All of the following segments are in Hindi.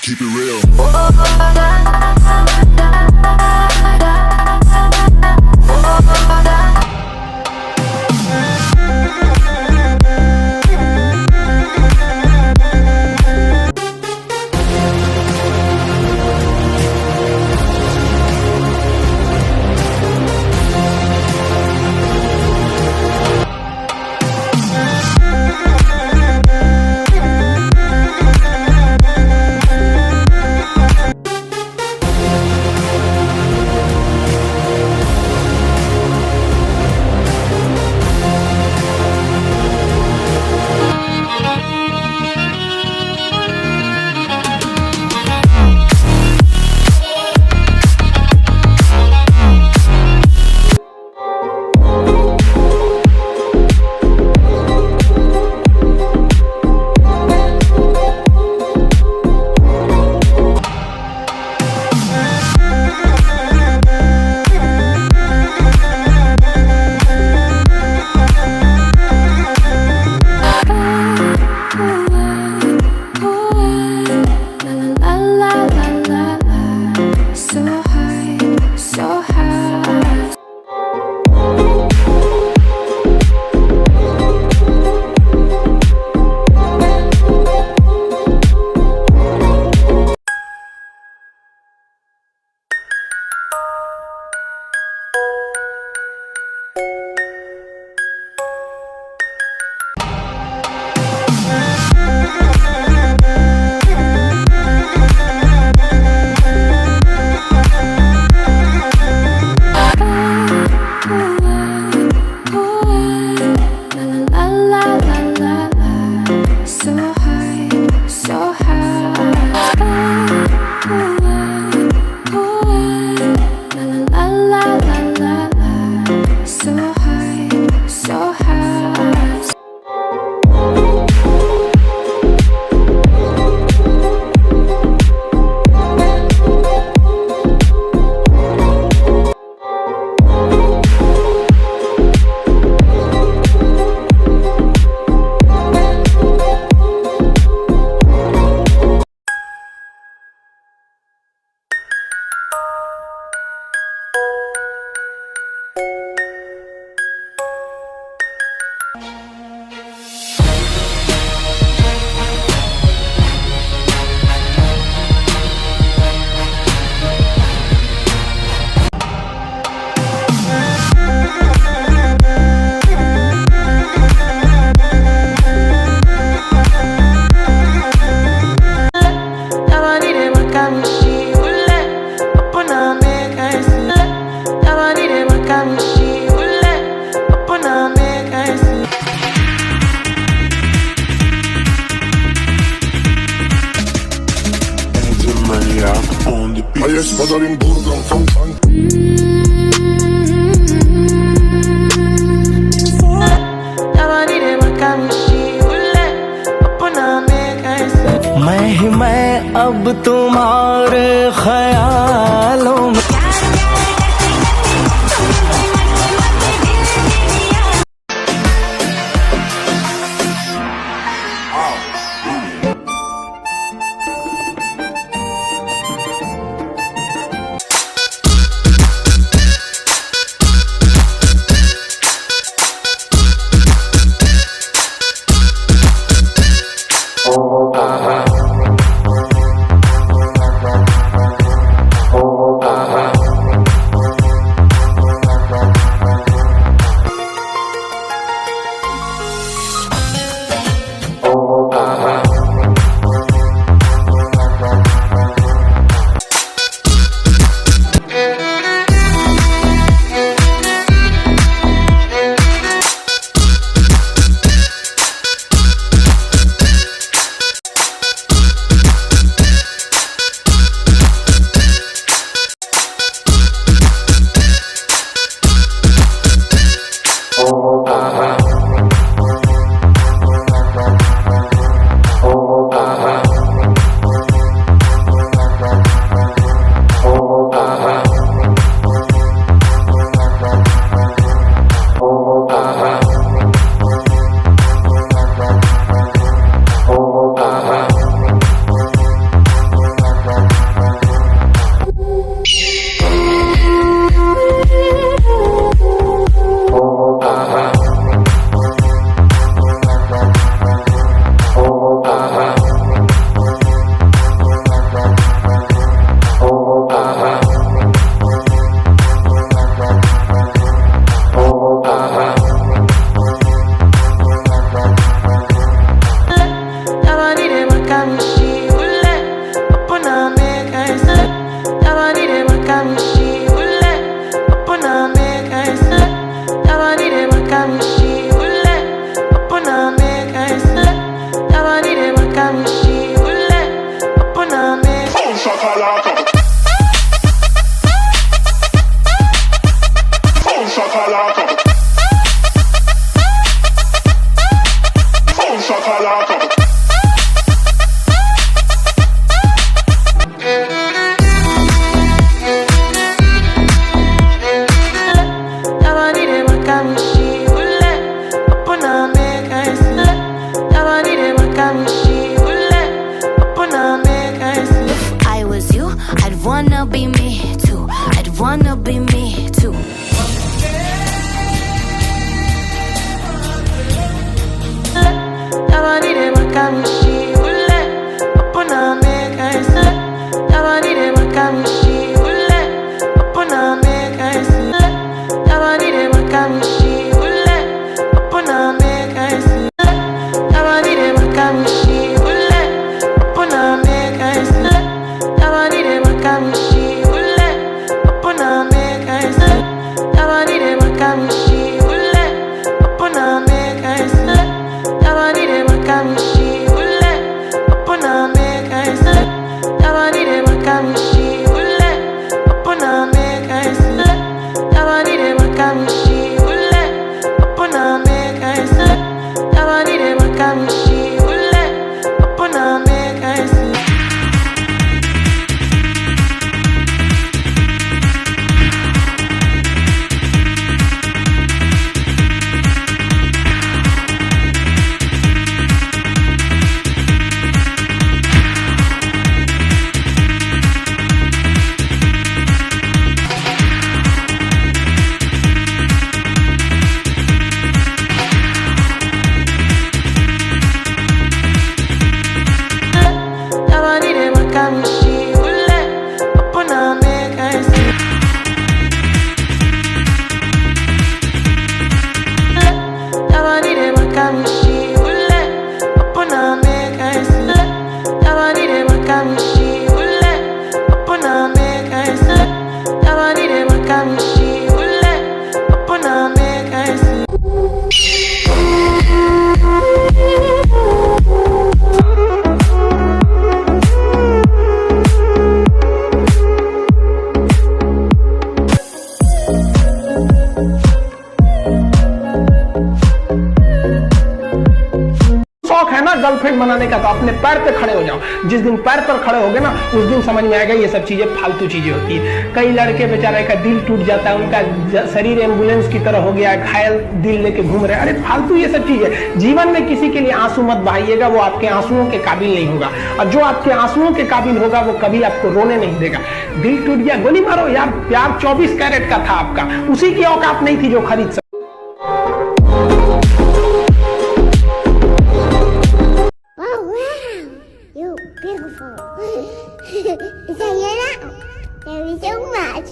Keep it real. A jest padarim burgą, fontan. मैं ही मैं अब तुम्हारे ख्यालों में shakalaka. Boom shakalaka. Boom shakalaka. I was you, I'd wanna be me too. I'd wanna be me too. शौक है ना गर्लफ्रेंड बनाने का, तो अपने पैर पे खड़े हो जाओ। जिस दिन पैर पर खड़े होगे ना, उस दिन समझ में आएगा ये सब चीजें फालतू चीजें होती है। कई लड़के बेचारे का दिल टूट जाता है, उनका शरीर एम्बुलेंस की तरह हो गया है, घायल दिल लेके घूम रहे। अरे फालतू ये सब चीजें। जीवन में किसी के लिए आंसू मत बहाइएगा, वो आपके आंसुओं के काबिल नहीं होगा। और जो आपके आंसुओं के काबिल होगा वो कभी आपको रोने नहीं देगा। दिल टूट गया, गोली मारो यार। प्यार 24 कैरेट का था आपका, उसी की औकात नहीं थी जो खरीद सकते। Beautiful. Say it out. Thank you so much.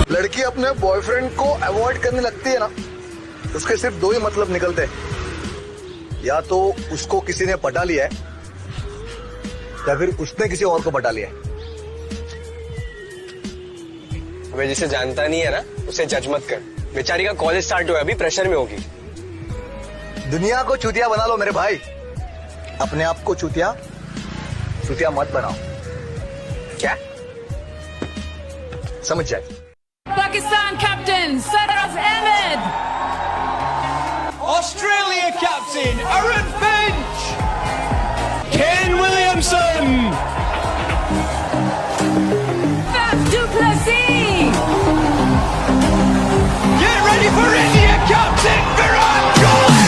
लड़की अपने बॉयफ्रेंड को अवॉइड करने लगती है ना, उसके सिर्फ दो ही मतलब निकलते हैं। या तो उसको किसी ने पटा लिया है, या फिर उसने किसी और को पटा लिया है। हमें जिसे जानता नहीं है ना, उसे जज मत कर। बेचारी का कॉलेज स्टार्ट हुआ है, अभी प्रेशर में होगी। दुनिया को चूतिया बना लो मेरे भाई, अपने आप को चूतिया मत बनाओ। क्या समझ जाए। Pakistan captain Saraf Ahmed. Australia captain Aaron Finch. Ken Williamson. Faf du Plessis. Get ready for India captain Virat Kohli.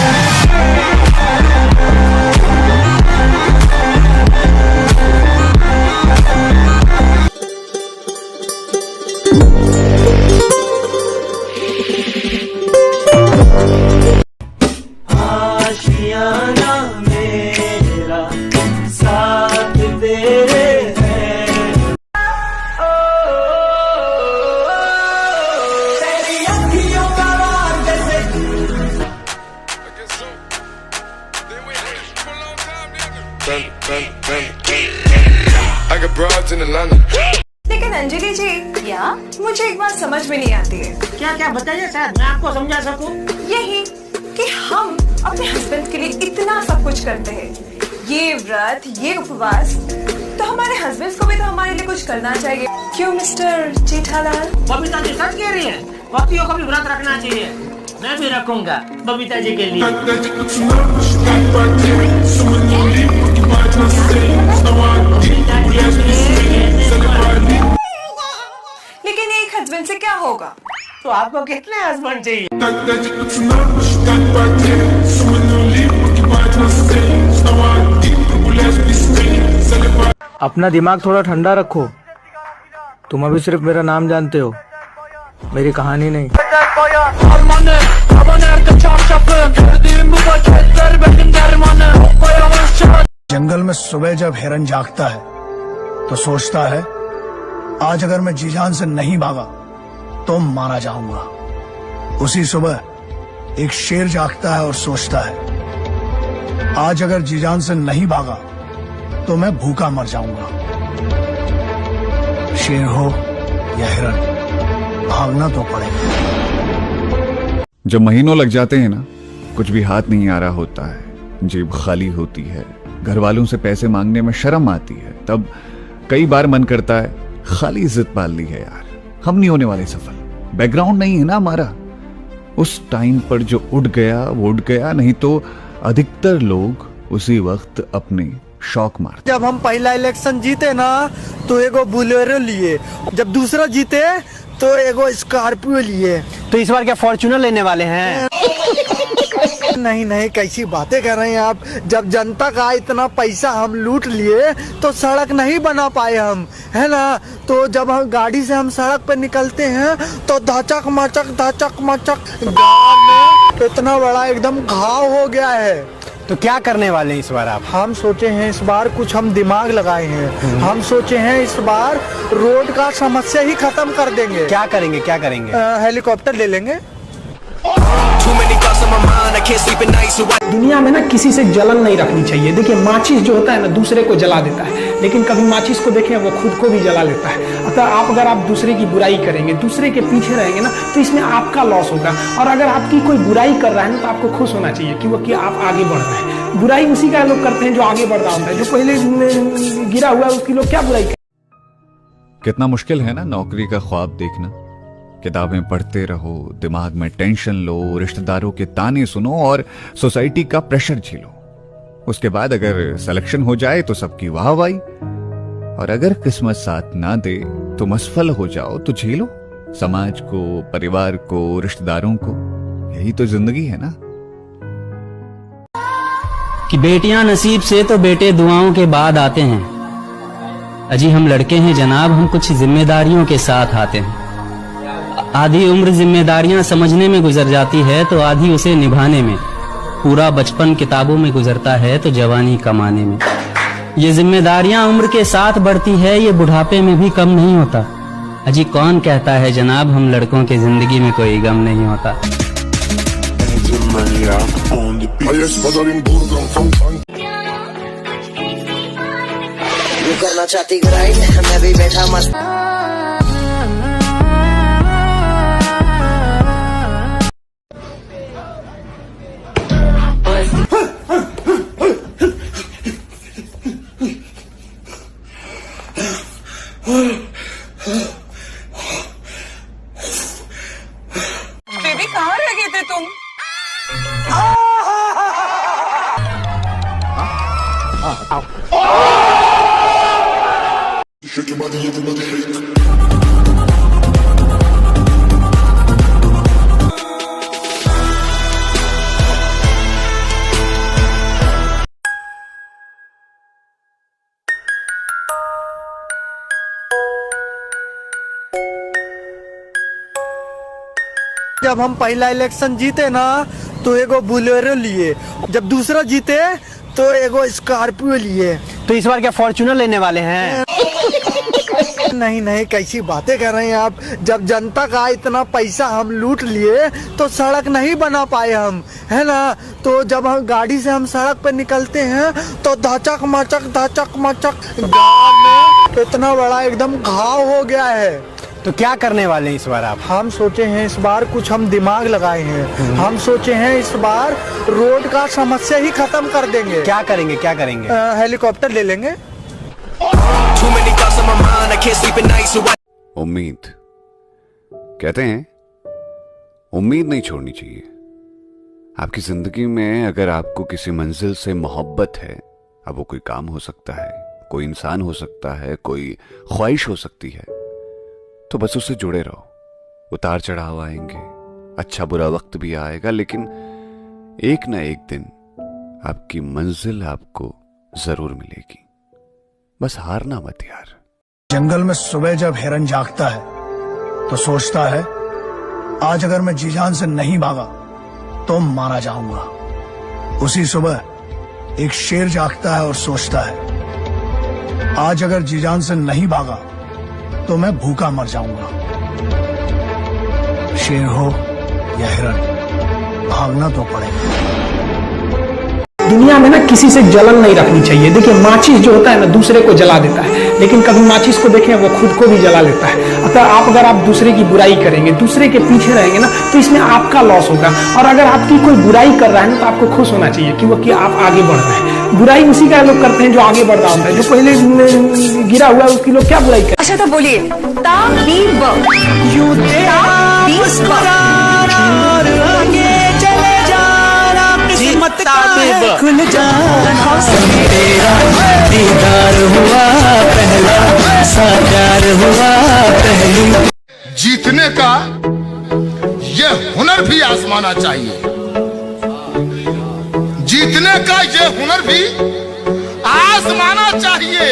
आशियाना मेरा साथ I got broads in Atlanta. लेकिन अंजलि जी, क्या मुझे एक बात समझ में नहीं आती है। क्या क्या बताइए शायद मैं आपको समझा सकूं। यही कि हम अपने हस्बैंड के लिए इतना सब कुछ करते हैं, ये व्रत, ये उपवास, तो हमारे हस्बैंड को भी तो हमारे लिए कुछ करना चाहिए, क्यों मिस्टर जेठालाल? बबीता जी सच कह रही है, पतियों को भी व्रत रखना चाहिए। मैं भी रखूंगा बबीता जी के लिए। लेकिन एक हस्बैंड से क्या होगा? तो आपको कितने हस्बैंड चाहिए? अपना दिमाग थोड़ा ठंडा रखो। तुम अभी सिर्फ मेरा नाम जानते हो, मेरी कहानी नहीं। जंगल में सुबह जब हिरन जागता है तो सोचता है आज अगर मैं जी जान से नहीं भागा तो मारा जाऊंगा। उसी सुबह एक शेर जागता है और सोचता है आज अगर जी जान से नहीं भागा तो मैं भूखा मर जाऊंगा। शेर हो या हिरन, भागना तो पड़ेगा। जब महीनों लग जाते हैं ना, कुछ भी हाथ नहीं आ रहा होता है, जेब खाली होती है, घर वालों से पैसे मांगने में शर्म आती है, तब कई बार मन करता है खाली इज्जत पाल ली है यार, हम नहीं होने वाले सफल, बैकग्राउंड नहीं है ना हमारा। उस टाइम पर जो उठ गया वो उठ गया, नहीं तो अधिकतर लोग उसी वक्त अपने शौक मारते। जब हम पहला इलेक्शन जीते ना तो एगो बुलेरो लिए, जब दूसरा जीते तो एगो स्कॉर्पियो लिए। तो इस बार क्या फॉर्च्यूनर लेने वाले हैं? नहीं नहीं, कैसी बातें कर रहे हैं आप। जब जनता का इतना पैसा हम लूट लिए तो सड़क नहीं बना पाए हम, है ना। तो जब हम गाड़ी से हम सड़क पर निकलते हैं तो धचक मचक गाँव में इतना बड़ा एकदम घाव हो गया है। तो क्या करने वाले हैं इस बार आप? हम सोचे हैं इस बार कुछ हम दिमाग लगाए हैं। हम सोचे हैं इस बार रोड का समस्या ही खत्म कर देंगे। क्या करेंगे, क्या करेंगे? हेलीकॉप्टर ले लेंगे। दुनिया में ना किसी से जलन नहीं रखनी चाहिए। देखिए माचिस जो होता है ना दूसरे को जला देता है, लेकिन कभी माचिस को देखें वो खुद को भी जला लेता है। अतः आप अगर आप दूसरे की बुराई करेंगे, दूसरे के पीछे रहेंगे ना, तो इसमें आपका लॉस होगा। और अगर आपकी कोई बुराई कर रहा है ना तो आपको खुश होना चाहिए कि आप आगे बढ़ रहे हैं। बुराई उसी का लोग करते हैं जो आगे बढ़ रहा होता है, जो पहले गिरा हुआ है उसकी लोग क्या बुराई करें। कितना मुश्किल है ना नौकरी का ख्वाब देखना। किताबें पढ़ते रहो, दिमाग में टेंशन लो, रिश्तेदारों के ताने सुनो और सोसाइटी का प्रेशर झेलो। उसके बाद अगर सिलेक्शन हो जाए तो सबकी वाहवाही, और अगर किस्मत साथ ना दे तो असफल हो जाओ तो झेलो समाज को, परिवार को, रिश्तेदारों को। यही तो जिंदगी है ना। कि बेटियां नसीब से तो बेटे दुआओं के बाद आते हैं। अजी हम लड़के हैं जनाब, हम कुछ जिम्मेदारियों के साथ आते हैं। आधी उम्र जिम्मेदारियां समझने में गुजर जाती है तो आधी उसे निभाने में। पूरा बचपन किताबों में गुजरता है तो जवानी कमाने में। ये जिम्मेदारियां उम्र के साथ बढ़ती है, ये बुढ़ापे में भी कम नहीं होता। अजी कौन कहता है जनाब हम लड़कों के जिंदगी में कोई गम नहीं होता। करना चाहती ग्राइंड, मैं भी बैठा मस्त। बेबी कहाँ रह गए थे तुम? जब हम पहला इलेक्शन जीते ना तो एगो बुलेरो लिए, जब दूसरा जीते तो एगो स्कॉर्पियो लिए। तो इस बार क्या फॉर्च्यूनर लेने वाले हैं? नहीं नहीं, कैसी बातें कर रहे हैं आप। जब जनता का इतना पैसा हम लूट लिए तो सड़क नहीं बना पाए हम, है ना। तो जब हम गाड़ी से हम सड़क पर निकलते हैं तो धचक मचक गाँव में इतना बड़ा एकदम घाव हो गया है। तो क्या करने वाले हैं इस बार आप? हम सोचे हैं इस बार कुछ हम दिमाग लगाए हैं। हम सोचे हैं इस बार रोड का समस्या ही खत्म कर देंगे। क्या करेंगे, क्या करेंगे? हेलीकॉप्टर ले लेंगे। उम्मीद, कहते हैं उम्मीद नहीं छोड़नी चाहिए। आपकी जिंदगी में अगर आपको किसी मंजिल से मोहब्बत है, अब वो कोई काम हो सकता है, कोई इंसान हो सकता है, कोई ख्वाहिश हो सकती है, तो बस उससे जुड़े रहो। उतार चढ़ाव आएंगे, अच्छा बुरा वक्त भी आएगा, लेकिन एक ना एक दिन आपकी मंजिल आपको जरूर मिलेगी। बस हारना मत यार। जंगल में सुबह जब हिरन जागता है तो सोचता है आज अगर मैं जी जान से नहीं भागा तो मारा जाऊंगा। उसी सुबह एक शेर जागता है और सोचता है आज अगर जी जान से नहीं भागा तो मैं भूखा मर जाऊंगा। शेर हो या हिरन, भागना तो पड़ेगा। दुनिया में ना किसी से जलन नहीं रखनी चाहिए। देखिए माचिस जो होता है ना दूसरे को जला देता है, लेकिन कभी माचिस को देखें वो खुद को भी जला लेता है। अगर आप दूसरे की बुराई करेंगे, दूसरे के पीछे रहेंगे ना, तो इसमें आपका लॉस होगा। और अगर आपकी कोई बुराई कर रहा है ना तो आपको खुश होना चाहिए कि आप आगे बढ़ रहे हैं। बुराई उसी का लोग करते हैं जो आगे बढ़ रहा होता है। जो पहले गिरा हुआ है उसकी लोग क्या बुराई करते हैं? अच्छा तो बोलिए खुल जाना तेरा दीदार हुआ पहला, साकार हुआ पहली। जीतने का ये हुनर भी आजमाना चाहिए। जीतने का ये हुनर भी आजमाना चाहिए।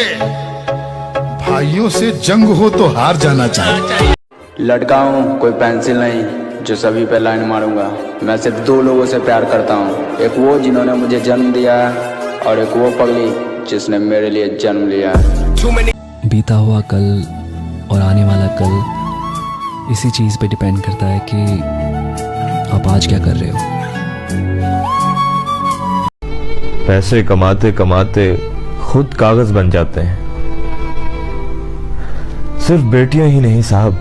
भाइयों से जंग हो तो हार जाना चाहिए। लड़का हूँ, कोई पेंसिल नहीं जो सभी पे लाइन मारूंगा। मैं सिर्फ दो लोगों से प्यार करता हूँ, एक वो जिन्होंने मुझे जन्म दिया है और एक वो पगली जिसने मेरे लिए जन्म लिया है। बीता हुआ कल और आने वाला कल इसी चीज पे डिपेंड करता है कि आप आज क्या कर रहे हो। पैसे कमाते कमाते खुद कागज बन जाते हैं। सिर्फ बेटियां ही नहीं साहब,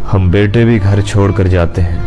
हम बेटे भी घर छोड़कर जाते हैं।